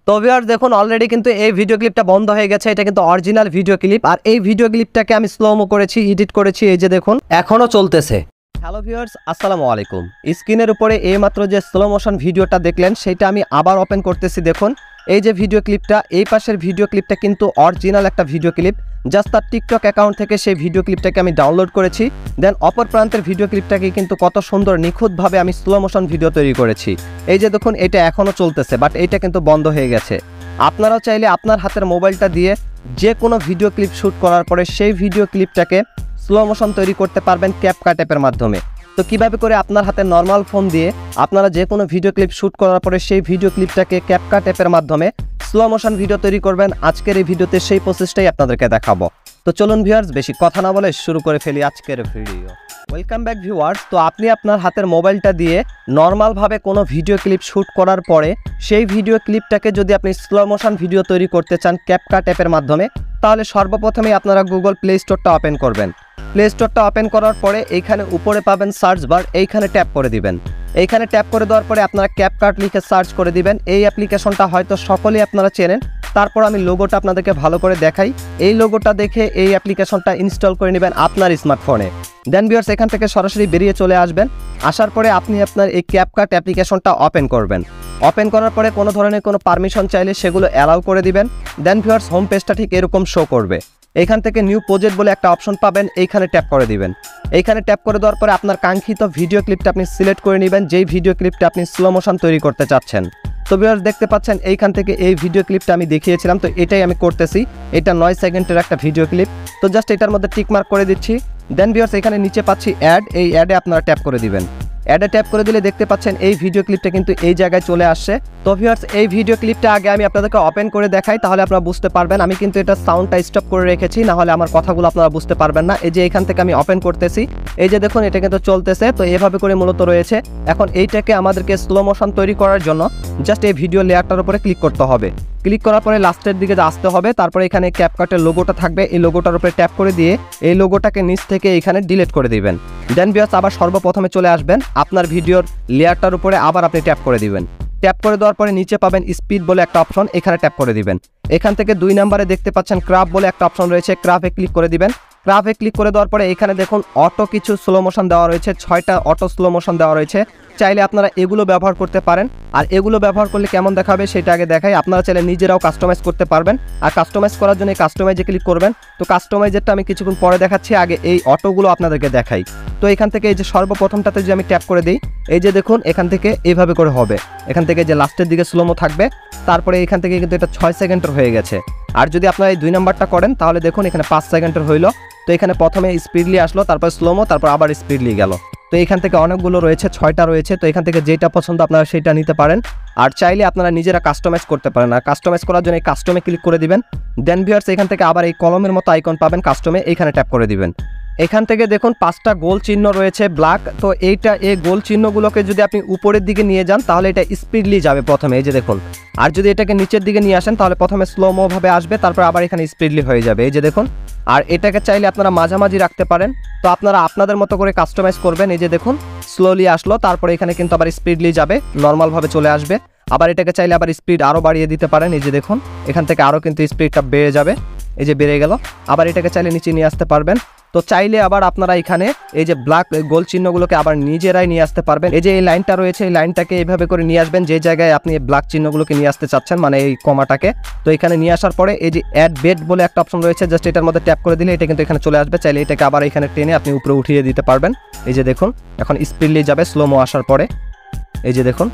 তো ভিউয়ার্স দেখুন অলরেডি কিন্তু এই ভিডিও ক্লিপটা বন্ধ হয়ে গেছে। এটা কিন্তু অরিজিনাল ভিডিও ক্লিপ, আর এই ভিডিও ক্লিপটাকে আমি স্লোমো করেছি, এডিট করেছি, এই যে দেখুন এখনো চলতেছে। হ্যালো ভিউয়ার্স, আসসালামু আলাইকুম। স্ক্রিনের উপরে এইমাত্র যে স্লো মোশন ভিডিওটা দেখলেন সেটা আমি আবার ওপেন করতেছি। দেখুন এই যে ভিডিও ক্লিপটা, এই পাশের ভিডিও ক্লিপটা কিন্তু অরিজিনাল একটা ভিডিও ক্লিপ। জাস্ট তার টিকটক অ্যাকাউন্ট থেকে সেই ভিডিও ক্লিপটাকে আমি ডাউনলোড করেছি। দেন অপর প্রান্তের ভিডিও ক্লিপটাকে কিন্তু কত সুন্দর নিখুঁতভাবে আমি স্লো মোশন ভিডিও তৈরি করেছি। এই যে দেখুন এটা এখনও চলতেছে, বাট এইটা কিন্তু বন্ধ হয়ে গেছে। আপনারাও চাইলে আপনার হাতের মোবাইলটা দিয়ে যে কোনো ভিডিও ক্লিপ শ্যুট করার পরে সেই ভিডিও ক্লিপটাকে স্লো মোশন তৈরি করতে পারবেন ক্যাপকাট অ্যাপের মাধ্যমে। তো কিভাবে করে আপনার হাতে নর্মাল ফোন দিয়ে আপনারা যে কোনো ভিডিও ক্লিপ শ্যুট করার পরে সেই ভিডিও ক্লিপটাকে ক্যাপকাট অ্যাপের মাধ্যমে স্লো মোশন ভিডিও তৈরি করবেন, আজকের এই ভিডিওতে সেই প্রসেসটাই আপনাদেরকে দেখাবো। তো চলুন ভিউয়ার্স, বেশি কথা না বলে শুরু করে ফেলি আজকের ভিডিও। Welcome back viewers. তো আপনি আপনার হাতের মোবাইলটা দিয়ে নর্মালভাবে কোনো ভিডিও ক্লিপ শ্যুট করার পরে সেই ভিডিও ক্লিপটাকে যদি আপনি স্লো মোশন ভিডিও তৈরি করতে চান ক্যাপকাট অ্যাপের মাধ্যমে, তাহলে সর্বপ্রথমেই আপনারা গুগল প্লে স্টোরটা ওপেন করবেন। প্লে স্টোরটা ওপেন করার পরে এইখানে উপরে পাবেন সার্চ বার, এইখানে ট্যাপ করে দিবেন। এইখানে ট্যাপ করে দেওয়ার পরে আপনারা ক্যাপকাট লিখে সার্চ করে দিবেন। এই অ্যাপ্লিকেশনটা হয়তো সকলেই আপনারা চেনেন। তারপর আমি লোগোটা আপনাদেরকে ভালো করে দেখাই। এই লোগোটা দেখে এই অ্যাপ্লিকেশনটা ইনস্টল করে নেবেন আপনার স্মার্টফোনে। দেন ভিউয়ার্স এখান থেকে সরাসরি বেরিয়ে চলে আসবেন। আসার পরে আপনি আপনার এই ক্যাপকাট অ্যাপ্লিকেশনটা ওপেন করবেন। ওপেন করার পরে কোনো ধরনের কোনো পারমিশন চাইলে সেগুলো অ্যালাউ করে দিবেন। দেন ভিউয়ার্স হোম পেজটা ঠিক এরকম শো করবে। এইখান থেকে নিউ প্রজেক্ট বলে একটা অপশন পাবেন, এইখানে ট্যাপ করে দিবেন। এইখানে ট্যাপ করে দেওয়ার পরে আপনার কাঙ্ক্ষিত ভিডিও ক্লিপটা আপনি সিলেক্ট করে নেবেন, যেই ভিডিও ক্লিপটা আপনি স্লো মোশন তৈরি করতে চাচ্ছেন। তো ভিউয়ার্স দেখতে পাচ্ছেন এইখান থেকে এই ভিডিও ক্লিপটা আমি দেখিয়েছিলাম, তো এটাই আমি করতেছি। এটা 9 সেকেন্ডের একটা ভিডিও ক্লিপ। তো জাস্ট এটার মধ্যে টিক মার্ক করে দিচ্ছি। দেন ভিউয়ার্স এখানে নিচে পাচ্ছি অ্যাড, এই অ্যাডে আপনারা ট্যাপ করে দিবেন। অ্যাডে ট্যাপ করে দিলে দেখতে পাচ্ছেন এই ভিডিও ক্লিপটা কিন্তু এই জায়গায় চলে আসছে। তো ভিউয়ার্স এই ভিডিও ক্লিপটা আগে আমি আপনাদেরকে ওপেন করে দেখাই, তাহলে আপনারা বুঝতে পারবেন। আমি কিন্তু এটা সাউন্ডটা স্টপ করে রেখেছি, না হলে আমার কথাগুলো আপনারা বুঝতে পারবেন না। এই যে এখান থেকে আমি ওপেন করতেছি, এই যে দেখুন এটা কিন্তু চলতেছে। তো এভাবে করে মূলত রয়েছে। এখন এইটাকে আমাদেরকে স্লো মোশন তৈরি করার জন্য জাস্ট এই ভিডিও লেয়ারটার উপরে ক্লিক করতে হবে। ক্লিক করার পরে লাস্টের দিকে আসতে হবে। তারপরে এখানে ক্যাপকাটের লোগোটা থাকবে, এই লোগোটার উপরে ট্যাপ করে দিয়ে এই লোগোটাকে নিচ থেকে এখানে ডিলিট করে দিবেন। দেন ভিউয়ার্স আবার সর্বপ্রথমে চলে আসবেন, আপনার ভিডিওর লেয়ারটার উপরে আবার আপনি ট্যাপ করে দিবেন। ট্যাপ করে দেওয়ার পরে নিচে পাবেন স্পিড বলে একটা অপশন, এখানে ট্যাপ করে দিবেন। এখান থেকে 2 নম্বরে দেখতে পাচ্ছেন ক্রাফ বলে একটা অপশন রয়েছে, ক্রাফে ক্লিক করে দিবেন। ক্রাফে ক্লিক করে দেওয়ার পরে এখানে দেখুন অটো কিছু স্লো মোশন দেওয়া রয়েছে, 6টা অটো স্লো মোশন দেওয়া রয়েছে। চাইলে আপনারা এগুলো ব্যবহার করতে পারেন। আর এগুলো ব্যবহার করলে কেমন দেখাবে সেটা আগে দেখাই। আপনারা চাইলে নিজেরাও কাস্টমাইজ করতে পারবেন। আর কাস্টমাইজ করার জন্য কাস্টমাইজে ক্লিক করবেন। তো কাস্টমাইজেরটা আমি কিছুক্ষণ পরে দেখাচ্ছি, আগে এই অটোগুলো আপনাদেরকে দেখাই। তো এখান থেকে এই যে সর্বপ্রথমটাতে যে আমি ট্যাপ করে দিই, এই যে দেখুন এখান থেকে এইভাবে করে হবে। এখান থেকে যে লাস্টের দিকে স্লোমো থাকবে, তারপরে এখান থেকে কিন্তু এটা 6 সেকেন্ডের হয়ে গেছে। আর যদি আপনারা এই 2 নাম্বারটা করেন তাহলে দেখুন এখানে 5 সেকেন্ডের হইল। তো এখানে প্রথমে স্পিডলি আসলো, তারপর স্লোমো, তারপর আবার স্পিডলি গেল। তো এখান থেকে অনেকগুলো রয়েছে, 6টা রয়েছে। তো এখান থেকে যেটা পছন্দ আপনারা সেটা নিতে পারেন। আর চাইলে আপনারা নিজেরা কাস্টমাইজ করতে পারেন। আর কাস্টমাইজ করার জন্য এই কাস্টমে ক্লিক করে দিবেন। দেন ভিউয়ার্স এখান থেকে আবার এই কলমের মতো আইকন পাবেন কাস্টমে, এইখানে ট্যাপ করে দিবেন। এখান থেকে দেখুন 5টা গোল চিহ্ন রয়েছে ব্ল্যাক। তো এইটা এই গোল চিহ্নগুলোকে যদি আপনি উপরের দিকে নিয়ে যান তাহলে এটা স্পিডলি যাবে প্রথমে, এই যে দেখুন। আর যদি এটাকে নিচের দিকে নিয়ে আসেন তাহলে প্রথমে স্লোমো ভাবে আসবে, তারপর আবার এখানে স্পিডলি হয়ে যাবে, এই যে দেখুন। আর এটাকে চাইলে আপনারা মাঝামাঝি রাখতে পারেন। তো আপনারা আপনাদের মতো করে কাস্টমাইজ করবেন। এই যে দেখুন স্লোলি আসলো, তারপরে এখানে কিন্তু আবার স্পিডলি যাবে, নর্মালভাবে চলে আসবে। আবার এটাকে চাইলে আবার স্পিড আরও বাড়িয়ে দিতে পারেন, এই যে দেখুন এখান থেকে আরও কিন্তু স্পিডটা বেড়ে যাবে, এই যে বেড়ে গেল। আবার এটাকে চাইলে নিচে নিয়ে আসতে পারবেন। তো চাইলে আবার আপনারা এখানে এই যে ব্ল্যাক গোল চিহ্নগুলোকে আবার নিজেরাই নিয়ে আসতে পারবেন। এই যে এই লাইনটা রয়েছে, এই লাইনটাকে এইভাবে করে নিয়ে আসবেন যে জায়গায় আপনি ব্ল্যাক চিহ্নগুলোকে নিয়ে আসতে চাচ্ছেন, মানে এই কমাটাকে। তো এখানে নিয়ে আসার পরে এই যে অ্যাড বেড বলে একটা অপশন রয়েছে, জাস্ট এটার মধ্যে ট্যাপ করে দিলে এটা কিন্তু এখানে চলে আসবে। চাইলে এটাকে আবার এখানে টেনে আপনি উপরে উঠিয়ে দিতে পারবেন। এই যে দেখুন এখন স্পিডলি যাবে স্লোমো আসার পরে, এই যে দেখুন।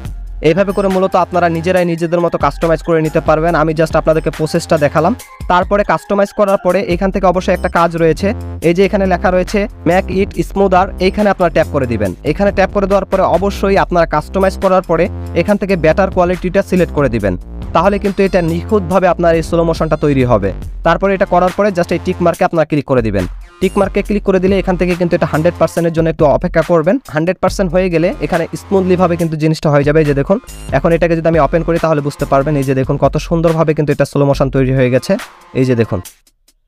এইভাবে করে মূলত আপনারা নিজেরাই নিজেদের মতো কাস্টমাইজ করে নিতে পারবেন। আমি জাস্ট আপনাদেরকে প্রসেসটা দেখালাম। তারপরে কাস্টমাইজ করার পরে এখান থেকে অবশ্যই একটা কাজ রয়েছে, এই যে এখানে লেখা রয়েছে মেক ইট স্মুদার, এইখানে আপনারা ট্যাপ করে দিবেন। এখানে ট্যাপ করে দেওয়ার পরে অবশ্যই আপনারা কাস্টমাইজ করার পরে এখান থেকে বেটার কোয়ালিটিটা সিলেক্ট করে দিবেন, তাহলে কিন্তু এটা নিখুঁতভাবে আপনার এই স্লো মোশনটা তৈরি হবে। তারপরে এটা করার পরে জাস্ট এই টিক মার্কে আপনারা ক্লিক করে দিবেন। টিক মার্কে ক্লিক করে দিলে এখান থেকে কিন্তু এটা 100%-এর জন্য একটু অপেক্ষা করবেন। 100% হয়ে গেলে এখানে স্মুথলিভাবে কিন্তু জিনিসটা হয়ে যাবে। এই যে দেখুন এখন এটাকে যদি আমি ওপেন করি তাহলে বুঝতে পারবেন, এই যে দেখুন কত সুন্দরভাবে কিন্তু এটা স্লো মোশন তৈরি হয়ে গেছে। এই যে দেখুন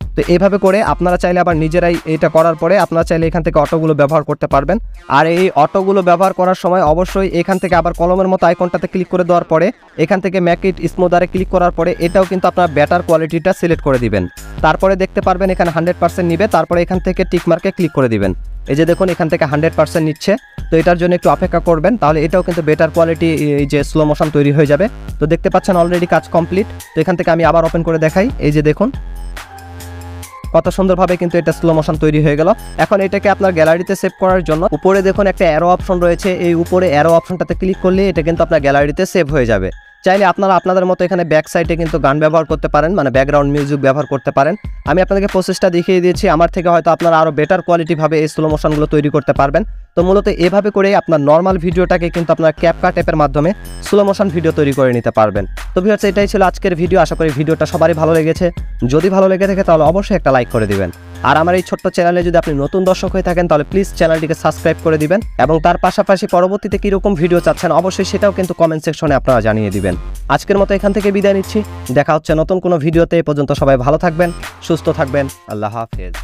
তো এইভাবে করে আপনারা চাইলে আবার নিজেরাই এটা করার পরে আপনারা চাইলে এখান থেকে অটোগুলো ব্যবহার করতে পারবেন। আর এই অটোগুলো ব্যবহার করার সময় অবশ্যই এখান থেকে আবার কলমের মতো আইকনটাতে ক্লিক করে দেওয়ার পরে এখান থেকে মেক ইট স্মুদারে ক্লিক করার পরে এটাও কিন্তু আপনার বেটার কোয়ালিটিটা সিলেক্ট করে দিবেন। তারপরে দেখতে পারবেন এখানে 100% নিবে, তারপরে এখান থেকে টিক মার্কে ক্লিক করে দিবেন। এই যে দেখুন এখান থেকে 100% নিচ্ছে, তো এটার জন্য একটু অপেক্ষা করবেন, তাহলে এটাও কিন্তু বেটার কোয়ালিটি এই যে স্লো মোশন তৈরি হয়ে যাবে। তো দেখতে পাচ্ছেন অলরেডি কাজ কমপ্লিট। তো এখান থেকে আমি আবার ওপেন করে দেখাই, এই যে দেখুন কত সুন্দরভাবে কিন্তু এটা স্লো মোশন তৈরি হয়ে গেল। এখন এটাকে আপনার গ্যালারিতে সেভ করার জন্য উপরে দেখুন একটা অ্যারো অপশন রয়েছে, এই উপরে অ্যারো অপশনটাতে ক্লিক করলে এটা কিন্তু আপনার গ্যালারিতে সেভ হয়ে যাবে। চাইলে আপনারা আপনাদের মতো এখানে ব্যাক সাইডে কিন্তু গান ব্যবহার করতে পারেন, মানে ব্যাকগ্রাউন্ড মিউজিক ব্যবহার করতে পারেন। আমি আপনাদেরকে প্রসেসটা দেখিয়ে দিয়েছি, আমার থেকে হয়তো আপনারা আরও বেটার কোয়ালিটিভাবে এই স্লো মোশনগুলো তৈরি করতে পারবেন। তো মূলত এভাবে করে আপনার নর্মাল ভিডিওটাকে কিন্তু আপনার ক্যাপকাট অ্যাপের মাধ্যমে স্লো মোশন ভিডিও তৈরি করে নিতে পারবেন। তো ভিউয়ার্স, এটাই ছিল আজকের ভিডিও। আশা করি ভিডিওটা সবারই ভালো লেগেছে। যদি ভালো লেগে থাকে তাহলে অবশ্যই একটা লাইক করে দিবেন। আর আমার এই ছোট্ট চ্যানেলে যদি আপনি নতুন দর্শক হয়ে থাকেন তাহলে প্লিজ চ্যানেলটিকে সাবস্ক্রাইব করে দিবেন, এবং তার পাশাপাশি পরবর্তীতে কীরকম ভিডিও চাচ্ছেন অবশ্যই সেটাও কিন্তু কমেন্ট সেকশনে আপনারা জানিয়ে দিবেন। আজকের মতো এখান থেকে বিদায় নিচ্ছি, দেখা হচ্ছে নতুন কোনো ভিডিওতে। এ পর্যন্ত সবাই ভালো থাকবেন, সুস্থ থাকবেন, আল্লাহ হাফেজ।